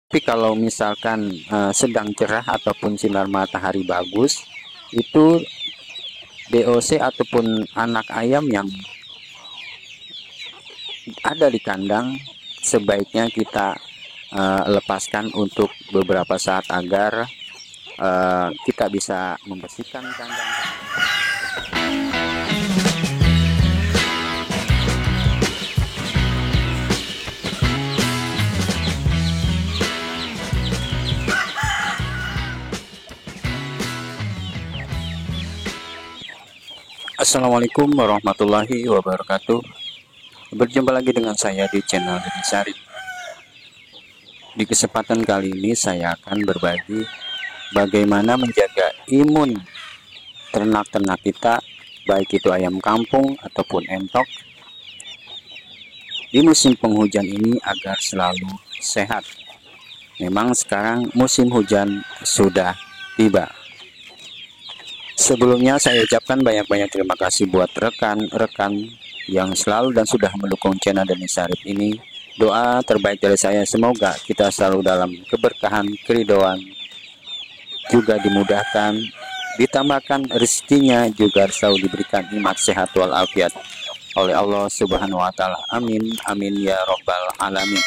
Tapi kalau misalkan sedang cerah ataupun sinar matahari bagus, itu DOC ataupun anak ayam yang ada di kandang sebaiknya kita lepaskan untuk beberapa saat agar kita bisa membersihkan kandang. Assalamualaikum warahmatullahi wabarakatuh. Berjumpa lagi dengan saya di channel Deddy Syarif. Di kesempatan kali ini saya akan berbagi bagaimana menjaga imun ternak-ternak kita, baik itu ayam kampung ataupun entok, di musim penghujan ini agar selalu sehat. Memang sekarang musim hujan sudah tiba. Sebelumnya saya ucapkan banyak-banyak terima kasih buat rekan-rekan yang selalu dan sudah mendukung channel Deddy Syarif ini. Doa terbaik dari saya, semoga kita selalu dalam keberkahan, keridhaan, juga dimudahkan, ditambahkan rezekinya, juga selalu diberikan nikmat sehat walafiat oleh Allah Subhanahu wa Ta'ala. Amin amin ya robbal alamin.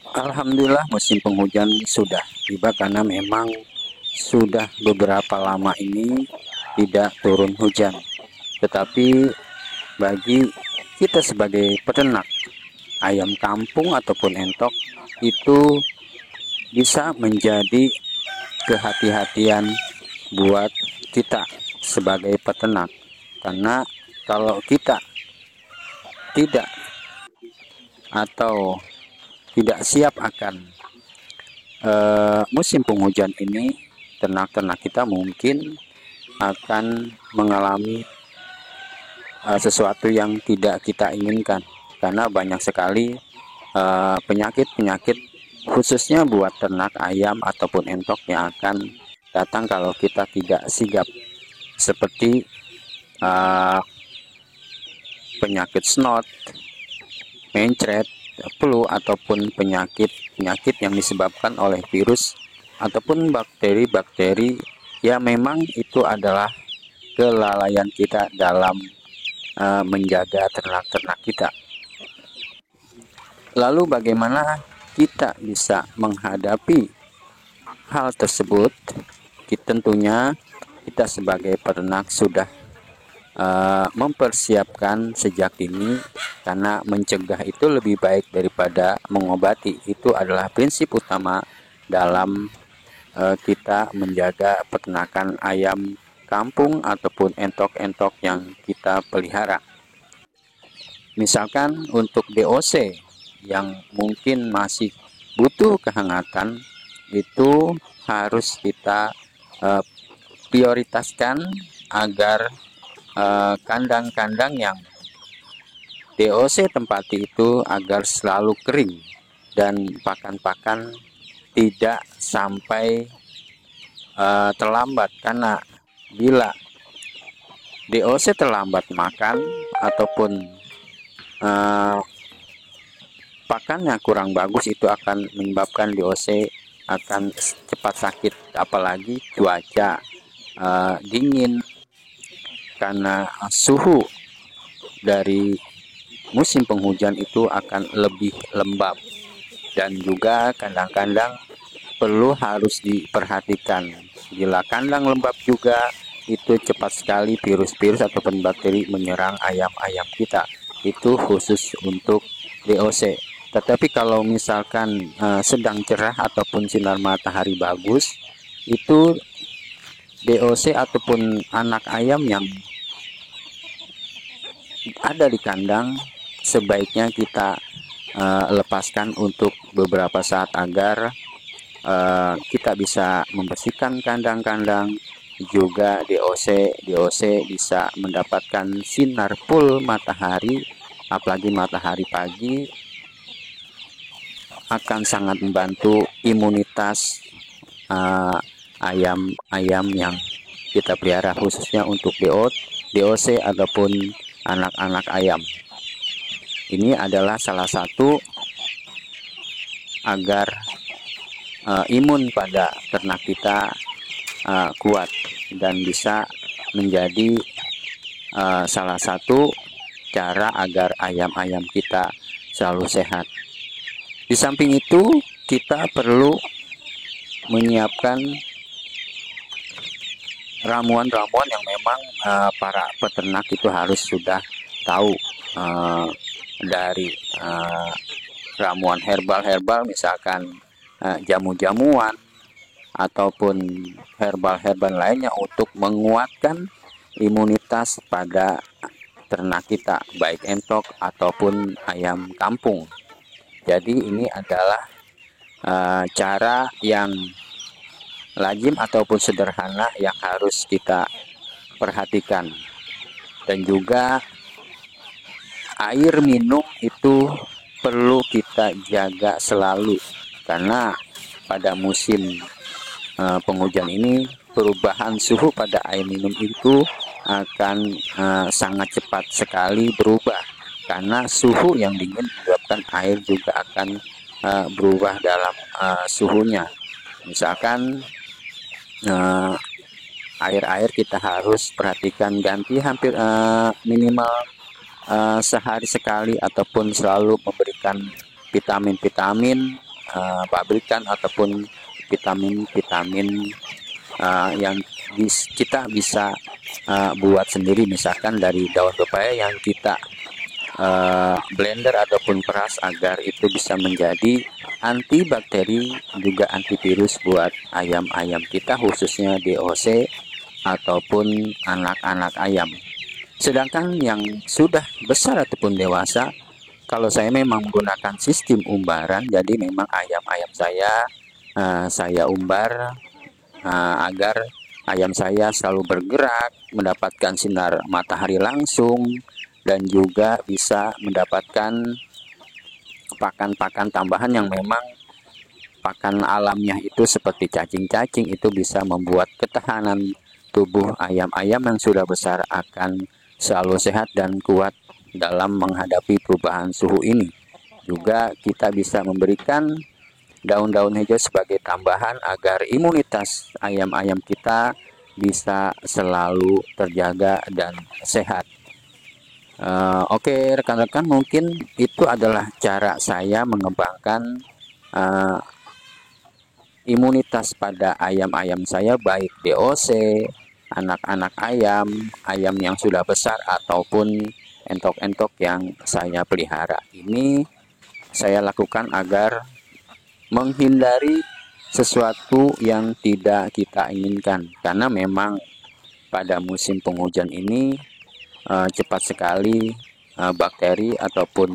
Alhamdulillah musim penghujan sudah tiba, karena memang sudah beberapa lama ini tidak turun hujan. Tetapi bagi kita sebagai peternak ayam kampung ataupun entok, itu bisa menjadi kehati-hatian buat kita sebagai peternak. Karena kalau kita tidak atau tidak siap akan musim penghujan ini, ternak-ternak kita mungkin akan mengalami sesuatu yang tidak kita inginkan, karena banyak sekali penyakit-penyakit khususnya buat ternak ayam ataupun entok yang akan datang kalau kita tidak sigap, seperti penyakit snot, mencret, flu, ataupun penyakit yang disebabkan oleh virus ataupun bakteri-bakteri yang memang itu adalah kelalaian kita dalam menjaga ternak-ternak kita. Lalu bagaimana kita bisa menghadapi hal tersebut? Tentunya kita sebagai peternak sudah mempersiapkan sejak dini, karena mencegah itu lebih baik daripada mengobati. Itu adalah prinsip utama dalam kita menjaga peternakan ayam kampung ataupun entok-entok yang kita pelihara. Misalkan untuk DOC yang mungkin masih butuh kehangatan, itu harus kita prioritaskan agar kandang-kandang yang DOC tempati itu agar selalu kering, dan pakan-pakan tidak sampai terlambat. Karena bila DOC terlambat makan ataupun pakannya kurang bagus, itu akan menyebabkan DOC akan cepat sakit. Apalagi cuaca dingin, karena suhu dari musim penghujan itu akan lebih lembab, dan juga kandang-kandang perlu harus diperhatikan. Bila kandang lembab juga, itu cepat sekali virus-virus ataupun bakteri menyerang ayam-ayam kita. Itu khusus untuk DOC. Tetapi kalau misalkan sedang cerah ataupun sinar matahari bagus, itu DOC ataupun anak ayam yang ada di kandang sebaiknya kita lepaskan untuk beberapa saat agar kita bisa membersihkan kandang-kandang, juga DOC bisa mendapatkan sinar full matahari, apalagi matahari pagi akan sangat membantu imunitas ayam-ayam yang kita pelihara, khususnya untuk DOC ataupun anak-anak ayam. Ini adalah salah satu agar imun pada ternak kita kuat dan bisa menjadi salah satu cara agar ayam-ayam kita selalu sehat. Di samping itu, kita perlu menyiapkan ramuan-ramuan yang memang para peternak itu harus sudah tahu, dari ramuan herbal-herbal, misalkan jamu-jamuan ataupun herbal-herbal lainnya untuk menguatkan imunitas pada ternak kita, baik entok ataupun ayam kampung. Jadi ini adalah cara yang lazim ataupun sederhana yang harus kita perhatikan. Dan juga air minum itu perlu kita jaga selalu, karena pada musim penghujan ini perubahan suhu pada air minum itu akan sangat cepat sekali berubah, karena suhu yang dingin menyebabkan air juga akan berubah dalam suhunya. Misalkan air-air kita harus perhatikan ganti hampir minimal sehari sekali, ataupun selalu memberikan vitamin-vitamin pabrikan ataupun vitamin-vitamin yang kita bisa buat sendiri, misalkan dari daun pepaya yang kita blender ataupun peras agar itu bisa menjadi antibakteri juga antivirus buat ayam-ayam kita, khususnya DOC ataupun anak-anak ayam. Sedangkan yang sudah besar ataupun dewasa, kalau saya memang menggunakan sistem umbaran, jadi memang ayam-ayam saya umbar agar ayam saya selalu bergerak, mendapatkan sinar matahari langsung, dan juga bisa mendapatkan pakan-pakan tambahan yang memang pakan alamnya itu seperti cacing-cacing, itu bisa membuat ketahanan tubuh ayam-ayam yang sudah besar akan selalu sehat dan kuat dalam menghadapi perubahan suhu ini. Juga kita bisa memberikan daun-daun hijau sebagai tambahan agar imunitas ayam-ayam kita bisa selalu terjaga dan sehat. Oke rekan-rekan, mungkin itu adalah cara saya mengembangkan imunitas pada ayam-ayam saya, baik DOC, anak-anak ayam, ayam yang sudah besar ataupun entok-entok yang saya pelihara. Ini saya lakukan agar menghindari sesuatu yang tidak kita inginkan, karena memang pada musim penghujan ini cepat sekali bakteri ataupun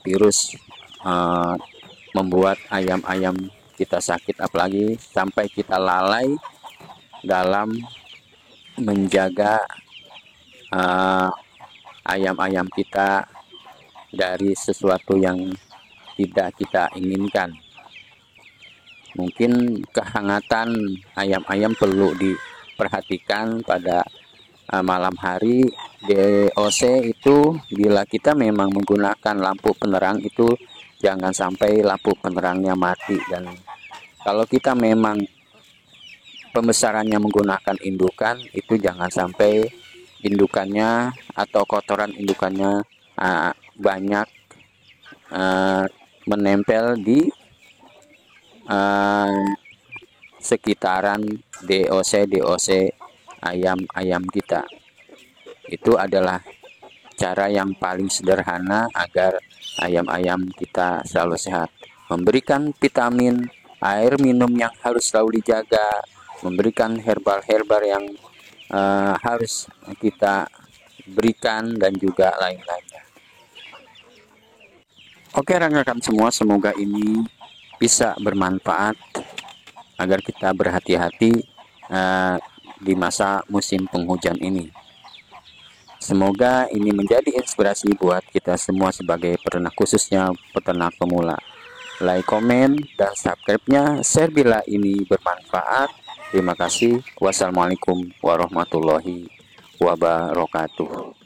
virus membuat ayam-ayam kita sakit, apalagi sampai kita lalai dalam menjaga ayam-ayam kita dari sesuatu yang tidak kita inginkan. Mungkin kehangatan ayam-ayam perlu diperhatikan pada malam hari. DOC itu bila kita memang menggunakan lampu penerang itu jangan sampai lampu penerangnya mati, dan kalau kita memang pembesarannya menggunakan indukan, itu jangan sampai indukannya atau kotoran indukannya banyak menempel di sekitaran DOC ayam-ayam kita. Itu adalah cara yang paling sederhana agar ayam-ayam kita selalu sehat. Memberikan vitamin, air minum yang harus selalu dijaga, memberikan herbal-herbal yang harus kita berikan, dan juga lain-lainnya. Oke rekan-rekan semua, semoga ini bisa bermanfaat agar kita berhati-hati di masa musim penghujan ini. Semoga ini menjadi inspirasi buat kita semua sebagai peternak, khususnya peternak pemula. Like, komen, dan subscribe-nya, share bila ini bermanfaat. Terima kasih. Wassalamualaikum warahmatullahi wabarakatuh.